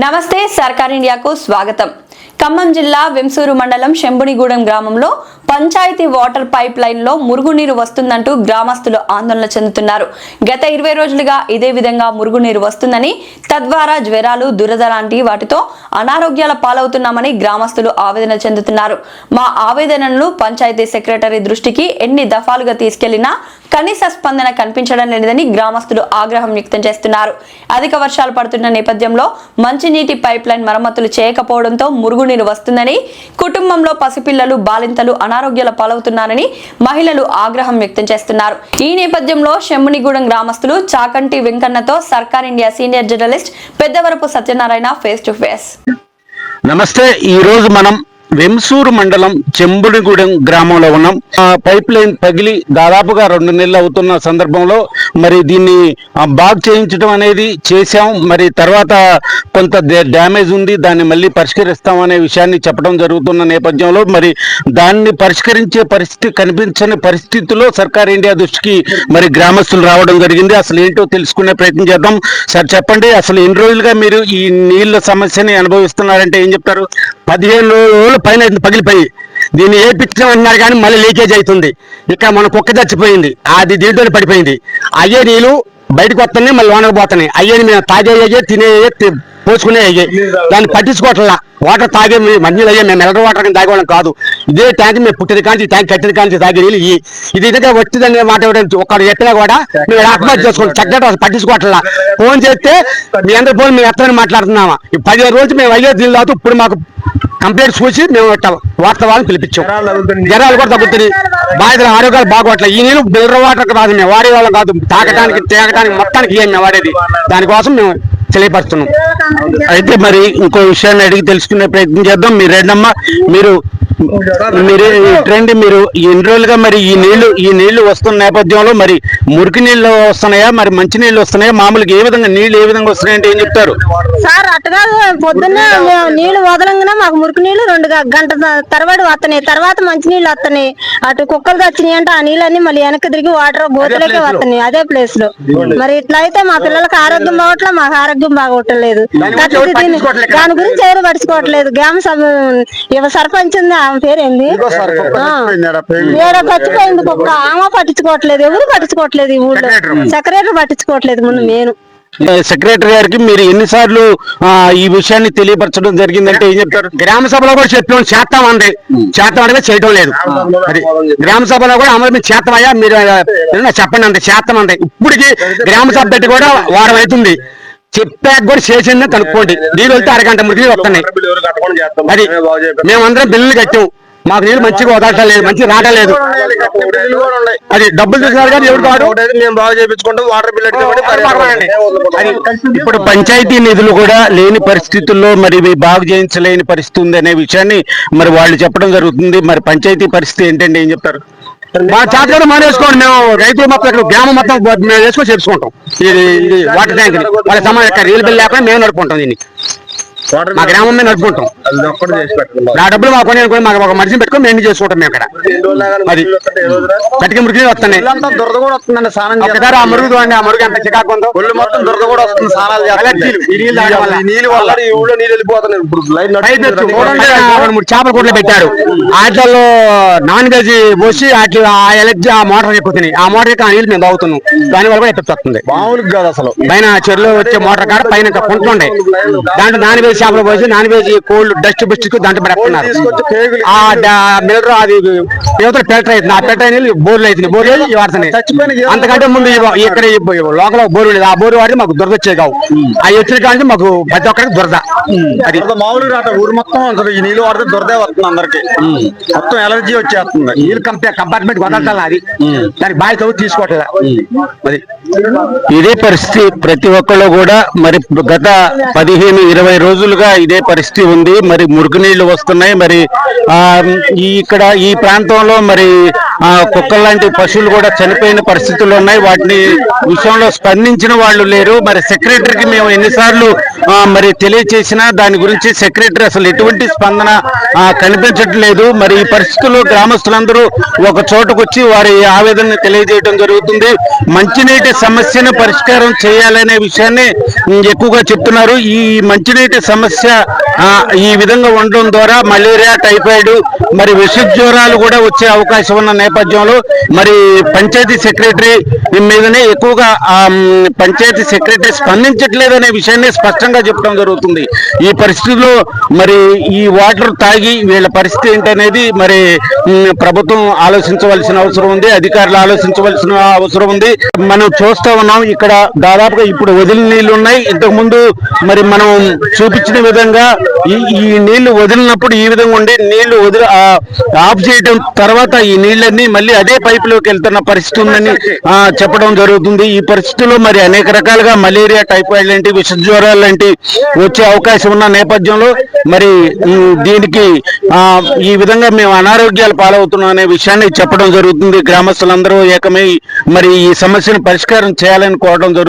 నమస్తే సర్కార్ ఇండియాకు స్వాగతం. ఖమ్మం జిల్లా వెంసూరు మండలం శంభునిగూడెం గ్రామంలో పంచాయతీ వాటర్ పైప్ లైన్ లో మురుగునీరు వస్తుందంటూ గ్రామస్తులు ఆందోళన చెందుతున్నారు. గత 20 రోజులుగా ఇదే విధంగా మురుగునీరు వస్తుందని, తద్వారా జ్వరాలు, దురద లాంటి వాటితో అనారోగ్యాల పాలవుతున్నామని గ్రామస్తులు ఆవేదన చెందుతున్నారు. మా ఆవేదనలను పంచాయతీ సెక్రటరీ దృష్టికి ఎన్ని దఫాలుగా తీసుకెళ్లినా కనీస స్పందన కనిపించడం లేదని గ్రామస్తులు ఆగ్రహం వ్యక్తం చేస్తున్నారు. అధిక వర్షాలు పడుతున్న నేపథ్యంలో మంచినీటి పైప్ లైన్ మరమ్మతులు చేయకపోవడంతో మురుగునీరు వస్తుందని, కుటుంబంలో పసిపిల్లలు, బాలింతలు అనారోగ్యాల పాలవుతున్నారని మహిళలు ఆగ్రహం వ్యక్తం చేస్తున్నారు. ఈ నేపథ్యంలో శంభునిగూడెం గ్రామస్తులు చాకంటి వెంకన్నతో సర్కార్ India senior journalist Peddavarapu Satyanarayana face to face. నమస్తే. ఈ రోజు మనం వెంసూరు మండలం చెంబుడిగూడెం గ్రామంలో ఉన్నాం. పైప్ లైన్ పగిలి దాదాపుగా 2 నెలలు అవుతున్న సందర్భంలో మరి దీన్ని బాగు చేయించడం అనేది చేశాం. మరి తర్వాత కొంత డ్యామేజ్ ఉంది, దాన్ని మళ్ళీ పరిష్కరిస్తాం అనే విషయాన్ని చెప్పడం జరుగుతున్న నేపథ్యంలో మరి దాన్ని పరిష్కరించే పరిస్థితి కనిపించని పరిస్థితిలో సర్కార్ ఇండియా దృష్టికి మరి గ్రామస్తులు రావడం జరిగింది. అసలు ఏంటో తెలుసుకునే ప్రయత్నం చేద్దాం. సార్ చెప్పండి, అసలు ఎన్ని రోజులుగా మీరు ఈ నీళ్ళ సమస్యని అనుభవిస్తున్నారంటే ఏం చెప్తారు? 15 రోజులు పైన పగిలిపోయి దీన్ని ఏపించామన్నారు కానీ మళ్ళీ లీకేజ్ అవుతుంది. ఇక్కడ మన కుక్క చచ్చిపోయింది, అది దీంట్లో పడిపోయింది. అయ్యే నీళ్ళు బయటకు వస్తున్నాయి, మళ్ళీ లోనకు పోతున్నాయి. అయ్యేది మేము తాగేయే, తినేయే, పోసుకునే అయ్యే. దాన్ని పట్టించుకోవట్లా. వాటర్ తాగే మంచిలు అయ్యే, మేము మినరల్ వాటర్ కానీ తాగేవాళ్ళం కాదు. ఇదే ట్యాంక్ మేము పుట్టిన కానీ ట్యాంక్ కట్టిన కానీ తాగే నీళ్ళు ఇది ఇదే వచ్చిందనే మాట ఒకడు చెప్పినా కూడా మేము ఆత్మహత్య చేసుకోండి. చక్కగా పట్టించుకోవట్లా. ఫోన్ చేస్తే మీ అందరి ఫోన్ మేము ఎత్తమని మాట్లాడుతున్నామా? 15 రోజులు మేము అయ్యే నీళ్ళు తాగుతూ ఇప్పుడు మాకు కంప్లైంట్ చూసి మేము వాస్తవాలను పిలిపించాం. జ్వరాలు కూడా తగ్గుతుంది, బాధితుల ఆరోగ్యాలు బాగోట్లేదు. ఈ నీళ్ళు మినరల్ వాటర్ కాదు, మేము వాడే వాళ్ళం కాదు. తాగడానికి మొత్తానికి ఏం మేము వాడేది. దానికోసం మేము తెలియపరుస్తున్నాం. అయితే మరి ఇంకో విషయాన్ని అడిగి తెలుసుకునే ప్రయత్నం చేద్దాం. మీరు ఏంటమ్మా, మీరు ట్రెండ్ మీరు ఎన్ని రోజులుగా మరి ఈ నీళ్లు వస్తున్న నేపథ్యంలో మరి మురికి నీళ్లు వస్తున్నాయా, మరి మంచి నీళ్లు వస్తున్నాయా? మామూలుగా ఏ విధంగా నీళ్లు ఏ విధంగా వస్తున్నాయంటే ఏం చెప్తారు? సార్ అట్టుగా పొద్దున్నే నీళ్లు వదలంగానే మాకు మురికి నీళ్లు 2 గంట తరబడి వస్తున్నాయి. తర్వాత మంచి నీళ్లు వస్తున్నాయి. అటు కుక్కలు వచ్చినాయి అంటే ఆ నీళ్ళన్నీ మళ్ళీ వెనక్కి తిరిగి వాటర్ గోతులకే వస్తున్నాయి అదే ప్లేస్ లో. మరి ఇట్లా అయితే మా పిల్లలకి ఆరోగ్యం బాగోట్లేదు, మాకు ఆరోగ్యం బాగోట్లేదు. దాని గురించి ఎవరు పట్టించుకోవట్లేదు. గ్రామ సభ సర్పంచ్ ఉంది, ఆమె పేరేంది, చచ్చిపోయింది కుక్క, ఆమె పట్టించుకోవట్లేదు. ఎవరు పట్టించుకోవట్లేదు. ఈ ఊళ్ళో సెక్రటరీ పట్టించుకోవట్లేదు. ముందు నేను సెక్రటరీ గారికి మీరు ఎన్నిసార్లు ఈ విషయాన్ని తెలియపరచడం జరిగిందంటే ఏం చెప్తారు? గ్రామ సభలో కూడా చెప్పాం, చేస్తామండి చేయడం లేదు. అది గ్రామ సభలో కూడా అమలు మీరు చేస్తామయ్యా, మీరు చెప్పండి అంటే చేస్తామండి. ఇప్పటికి గ్రామ సభ పెట్టి కూడా వారం అవుతుంది. చెప్పాక కూడా చేసిందే కనుక్కోండి. నీళ్ళు వెళ్తే అరగంట మురికి వస్తున్నాయి. అది మేమందరం బిల్లులు కట్టాం, మాకు నీళ్ళు మంచిగా వదలట్లేదు, మంచిగా రావట్లేదు. అది డబ్బులు చూసినారు కానీ ఎవరు కాదు, మేము బాగా చేయించుకుంటాం. వాటర్ బిల్ ఇప్పుడు పంచాయతీ నిధులు కూడా లేని పరిస్థితుల్లో మరి బాగు చేయించలేని పరిస్థితి ఉంది అనే విషయాన్ని మరి వాళ్ళు చెప్పడం జరుగుతుంది. మరి పంచాయతీ పరిస్థితి ఏంటంటే ఏం చెప్తారు? మా చేతలు మానేసుకోండి. మేము రైతులు మొత్తం ఇక్కడ గ్రామం మొత్తం మేము వేసుకొని చేసుకుంటాం. ఇది వాటర్ ట్యాంక్ వాళ్ళ సమాజం రీల్ బిల్ లేకుండా మేము నడుపుకుంటాం. దీన్ని మా గ్రామం మీద నడుపుకుంటాం. నా డబ్బులు మా పని అనుకుని మాకు ఒక మనిషిని పెట్టుకొని మేము చేసుకుంటాం. మేము ఇక్కడ అది కట్టిక మురికి వస్తున్నాయి. దురద కూడా వస్తుందండి. ఒకసారి ఆ మురుగు చూడండి, ఆ మురుగు ఎంత చికాకు ఉందో. ఒళ్ళు మొత్తం దురద కూడా వస్తుంది. స్నానాలు నీళ్ళు వల్ల ఈ ఊళ్ళో నీళ్ళు వెళ్ళిపోతున్నాయి. ఇప్పుడు 3 చేపల కూడలు పెట్టారు. వాటిల్లో నాన్ వెజ్ పోసి ఆ ఎలర్జీ ఆ మోటార్ ఎక్కుతున్నాయి. ఆ మోటార్ యొక్క నీళ్ళు మేము తాగుతున్నాం. దాని వల్ల కూడా ఎఫెక్ట్ వస్తుంది. మామూలుగా కాదు అసలు. పైన చెరువులో వచ్చే మోటార్ కాడ పైన కుంటుండే, దాంట్లో నాన్ వెజ్ చేపలు పోసి non veg cold dust best దాంట్లో పెడుతున్నారు. మినరల్ అది యువతలు ఫిల్టర్ అవుతుంది. ఆ ఫిల్టర్ అయిన బోర్లు అవుతుంది. బోర్లు వాడుతున్నాయి. అంతకంటే ముందు ఇక్కడ లోకల్ బోర్ ఉండేది. ఆ బోర్ వాడి మాకు దురద వచ్చే కావు. ఆ ఎత్తుల కానీ మాకు ప్రతి ఒక్కరికి దురద. అది మామూలుగా ఊరు మొత్తం ఈ నీళ్ళు వాడితే దురదే వస్తుంది. అందరికి మొత్తం ఎలర్జీ వచ్చేస్తుంది. నీళ్ళు కంపార్ట్మెంట్ వదలటాలి. అది దానికి బాధ్యత తీసుకోవట్లేదు. అది ఇదే పరిస్థితి ప్రతి ఒక్కళ్ళు కూడా. మరి గత 15-20 రోజులుగా ఇదే పరిస్థితి ఉంది. మరి మురికి నీళ్లు వస్తున్నాయి. మరి ఇక్కడ ఈ ప్రాంతంలో మరి కుక్కలు లాంటి పశువులు కూడా చనిపోయిన పరిస్థితులు ఉన్నాయి. వాటిని విషయంలో స్పందించిన వాళ్ళు లేరు. మరి సెక్రటరీకి మేము ఎన్నిసార్లు మరి తెలియచేసినా దాని గురించి సెక్రటరీ అసలు ఎటువంటి స్పందన కనిపించట్లేదు. మరి ఈ పరిస్థితుల్లో గ్రామస్తులందరూ ఒక చోటకు వచ్చి వారి ఆవేదనని తెలియజేయడం జరుగుతుంది. మంచినీటి సమస్యను పరిష్కారం చేయాలనే విషయాన్ని ఎక్కువగా చెప్తున్నారు. ఈ మంచినీటి సమస్య ఈ విధంగా ఉండడం ద్వారా మలేరియా, టైఫాయిడ్, మరి విష జ్వరాలు కూడా వచ్చే అవకాశం ఉన్న నేపథ్యంలో మరి పంచాయతీ సెక్రటరీ మీదనే ఎక్కువగా పంచాయతీ సెక్రటరీ స్పందించట్లేదనే విషయాన్ని స్పష్టంగా చెప్పడం జరుగుతుంది. ఈ పరిస్థితుల్లో మరి ఈ వాటర్ తాగి వీళ్ళ పరిస్థితి ఏంటనేది మరి ప్రభుత్వం ఆలోచించవలసిన అవసరం ఉంది, అధికారులు ఆలోచించవలసిన అవసరం ఉంది. మనం చూస్తా ఉన్నాం ఇక్కడ దాదాపుగా ఇప్పుడు వదిలిన నీళ్లు ఉన్నాయి. ఇంతకు ముందు మరి మనం చూపించిన విధంగా ఈ నీళ్లు వదిలినప్పుడు ఈ విధంగా ఉండి నీళ్లు ఆఫ్ చేయడం తర్వాత ఈ నీళ్ళన్నీ మళ్ళీ అదే పైపులోకి వెళ్తున్న పరిస్థితి ఉందని చెప్పడం జరుగుతుంది. ఈ పరిస్థితుల్లో మరి అనేక రకాలుగా మలేరియా, టైఫాయిడ్ లాంటి విష జ్వరాలు లాంటి వచ్చే అవకాశం ఉన్న నేపథ్యంలో మరి దీనికి ఈ విధంగా మేము అనారోగ్యాలు పాలవుతున్నాం అనే విషయాన్ని చెప్పడం జరుగుతుంది. గ్రామస్తులందరూ ఏకమై మరి ఈ సమస్యను పరిష్కారం చేయాలని కోరడం జరుగుతుంది.